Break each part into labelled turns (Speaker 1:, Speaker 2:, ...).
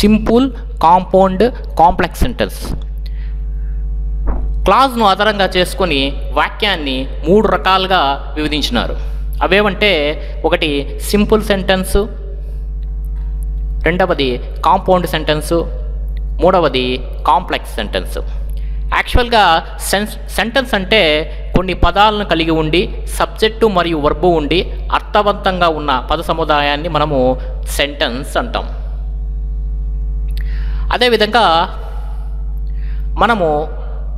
Speaker 1: Simple, compound, complex sentence. క్లాజ్ను ఆధారంగా చేసుకొని వాక్యాన్ని 3 రకాలుగా విభజించినారు. అవేమంటే, ఒకటి సింపుల్ సెంటెన్సు, రెండవది కాంపౌండ్ సెంటెన్సు, మూడవది కాంప్లెక్స్ సెంటెన్స్. యాక్చువల్గా సెంటెన్స్ అంటే కొన్ని పదాలను కలిగి ఉండి సబ్జెక్టు మరియు వర్బు ఉండి అర్థవంతంగా ఉన్న పద సముదాయాన్ని మనము సెంటెన్స్ అంటాం. అదేవిధంగా మనము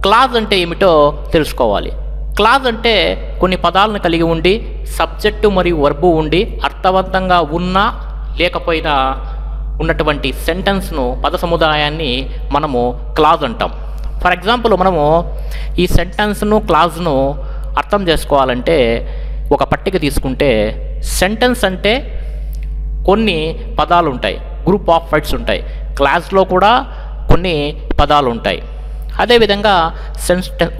Speaker 1: క్లాజ్ అంటే ఏమిటో తెలుసుకోవాలి. క్లాజ్ అంటే కొన్ని పదాలను కలిగి ఉండి సబ్జెక్టు మరియు వర్బు ఉండి అర్థవంతంగా ఉన్నా లేకపోయినా ఉన్నటువంటి సెంటెన్స్ను, పద సముదాయాన్ని మనము క్లాజ్ అంటాం. ఫర్ ఎగ్జాంపుల్, మనము ఈ సెంటెన్స్ను, క్లాజ్ను అర్థం చేసుకోవాలంటే ఒక పట్టిక తీసుకుంటే, సెంటెన్స్ అంటే కొన్ని పదాలు ఉంటాయి, గ్రూప్ ఆఫ్ వర్డ్స్ ఉంటాయి. క్లాజ్లో కూడా కొన్ని పదాలు ఉంటాయి. అదేవిధంగా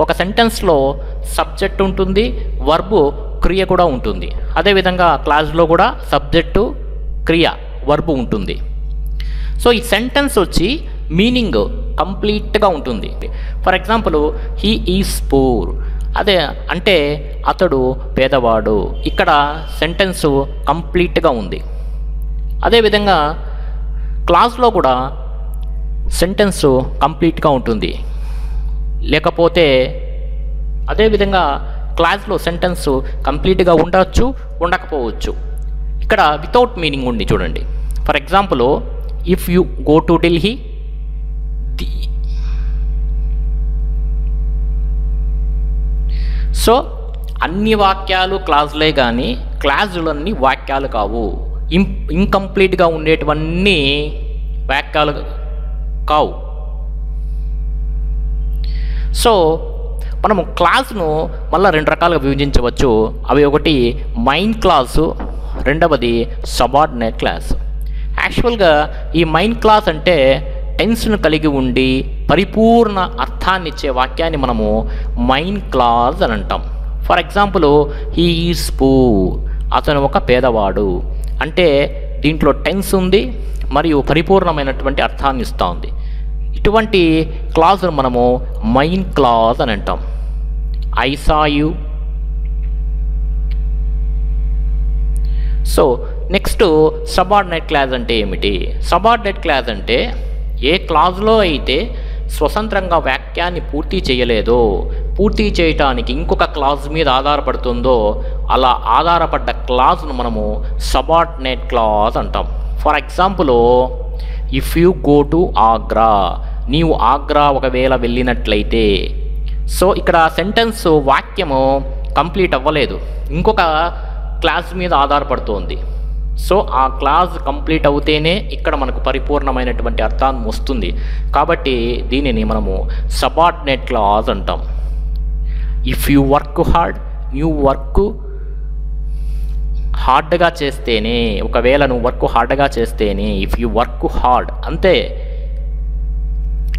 Speaker 1: ఒక సెంటెన్స్లో సబ్జెక్ట్ ఉంటుంది, వర్బు, క్రియ కూడా ఉంటుంది. అదేవిధంగా క్లాజ్లో కూడా సబ్జెక్టు, క్రియ, వర్బు ఉంటుంది. సో ఈ సెంటెన్స్ వచ్చి మీనింగ్ కంప్లీట్గా ఉంటుంది. For example, he is poor, అదే అంటే అతడు పేదవాడు. ఇక్కడ సెంటెన్సు కంప్లీట్గా ఉంది. అదేవిధంగా క్లాజ్లో కూడా సెంటెన్సు కంప్లీట్గా ఉంటుంది. లేకపోతే అదేవిధంగా క్లాజ్లో సెంటెన్సు కంప్లీట్గా ఉండవచ్చు, ఉండకపోవచ్చు. ఇక్కడ వితౌట్ మీనింగ్ ఉంది చూడండి. For example, if you go to Delhi, so అన్ని వాక్యాలు క్లాజులే కానీ క్లాజులన్నీ వాక్యాలు కావు. ఇంకంప్లీట్గా ఉండేటివన్నీ వాక్యాలు కావు. సో మనము క్లాజ్ను మళ్ళీ 2 రకాలుగా విభజించవచ్చు. అవి ఒకటి మైన్ క్లాసు, రెండవది సబార్డినేట్ క్లాస్. యాక్చువల్గా ఈ మైన్ క్లాస్ అంటే టెన్స్ను కలిగి ఉండి పరిపూర్ణ అర్థాన్ని ఇచ్చే వాక్యాన్ని మనము మైన్ క్లాజ్ అని అంటాం. For example, he is poor, అతను ఒక పేదవాడు. అంటే దీంట్లో టెన్స్ ఉంది మరియు పరిపూర్ణమైనటువంటి అర్థాన్ని ఇస్తూ ఉంది. ఇటువంటి క్లాజ్ను మనము మైన్ క్లాజ్ అని అంటాం. I saw you. So next, subordinate clause అంటే ఏమిటి? సబార్డినేట్ క్లాజ్ అంటే ఏ క్లాజ్లో అయితే స్వతంత్రంగా వాక్యాన్ని పూర్తి చేయలేదో, పూర్తి చేయటానికి ఇంకొక క్లాజ్ మీద ఆధారపడుతుందో అలా ఆధారపడ్డ క్లాజ్ను మనము సబార్డినేట్ క్లాజ్ అంటాం. For example, if you go to Agra, నీవు ఆగ్రా ఒకవేళ వెళ్ళినట్లయితే. సో ఇక్కడ సెంటెన్స్, వాక్యము కంప్లీట్ అవ్వలేదు, ఇంకొక క్లాజ్ మీద ఆధారపడుతోంది. సో ఆ క్లాజ్ కంప్లీట్ అవుతేనే ఇక్కడ మనకు పరిపూర్ణమైనటువంటి అర్థాన్ని వస్తుంది. కాబట్టి దీనిని మనము సబార్డినేట్ క్లాజ్ అంటాం. ఇఫ్ యూ వర్క్ హార్డ్, నువ్వు వర్క్ హార్డ్గా చేస్తేనే, ఒకవేళ నువ్వు వర్క్ హార్డ్గా చేస్తేనే, ఇఫ్ యూ వర్క్ హార్డ్, అంతే.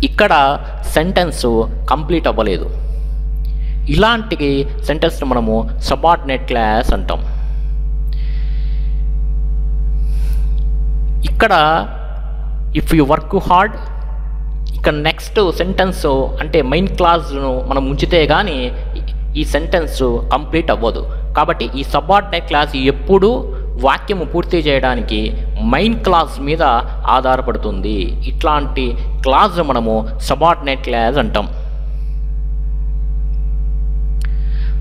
Speaker 1: ఇక్కడ సెంటెన్స్ కంప్లీట్ అవ్వలేదు. ఇలాంటి సెంటెన్స్ను మనము సబార్డినేట్ క్లాస్ అంటాం. ఇక్కడ ఇఫ్ యు వర్క్ హార్డ్, ఇక్కడ నెక్స్ట్ సెంటెన్స్ అంటే మెయిన్ క్లాజ్ను మనం ఉంచితే కానీ ఈ సెంటెన్స్ కంప్లీట్ అవ్వదు. కాబట్టి ఈ సబార్డినేట్ క్లాజ్ ఎప్పుడు వాక్యము పూర్తి చేయడానికి మెయిన్ క్లాజ్ మీద ఆధారపడుతుంది. ఇట్లాంటి క్లాజ్ మనము సబార్డినేట్ క్లాజ్ అంటాం.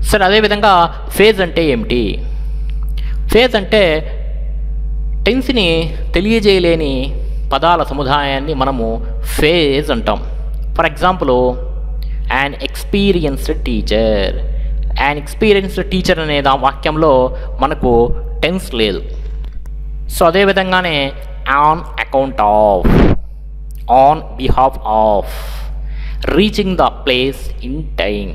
Speaker 1: సరే, అదేవిధంగా ఫేజ్ అంటే ఏమిటి? ఫేజ్ అంటే టెన్స్ని తెలియజేయలేని పదాల సముదాయాన్ని మనము ఫేజ్ అంటాం. For example, an experienced teacher. An experienced teacher అనే వాక్యంలో మనకు టెన్స్ లేదు. సో అదేవిధంగానే on account of, on behalf of, reaching the place in time.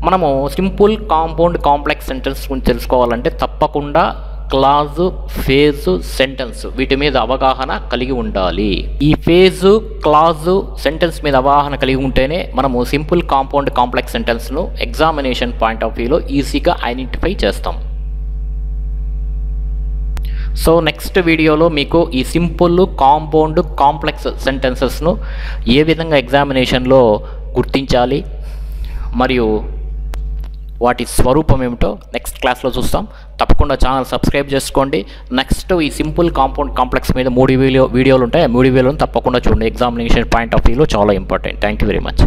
Speaker 1: మనము సింపుల్, కాంపౌండ్, కాంప్లెక్స్ సెంటెన్స్ గురించి తెలుసుకోవాలంటే తప్పకుండా క్లాజు, ఫేజు, సెంటెన్స్ వీటి మీద అవగాహన కలిగి ఉండాలి. ఈ ఫేజు, క్లాజు, సెంటెన్స్ మీద అవగాహన కలిగి ఉంటేనే మనము సింపుల్, కాంపౌండ్, కాంప్లెక్స్ సెంటెన్స్ను ఎగ్జామినేషన్ పాయింట్ ఆఫ్ వ్యూలో ఈజీగా ఐడెంటిఫై చేస్తాం. సో నెక్స్ట్ వీడియోలో మీకు ఈ సింపుల్, కాంపౌండ్, కాంప్లెక్స్ సెంటెన్సెస్ను ఏ విధంగా ఎగ్జామినేషన్లో గుర్తించాలి మరియు వాటి స్వరూపం ఏమిటో నెక్స్ట్ క్లాస్లో చూస్తాం. తప్పకుండా ఛానల్ సబ్స్క్రైబ్ చేసుకోండి. నెక్స్ట్ ఈ సింపుల్, కాంపౌండ్, కాంప్లెక్స్ మీద 3 వీడియోలు ఉంటాయి. ఆ 3 వీడియోలను తప్పకుండా చూడండి. ఎగ్జామినేషన్ పాయింట్ ఆఫ్ వ్యూలో చాలా important. Thank you very much.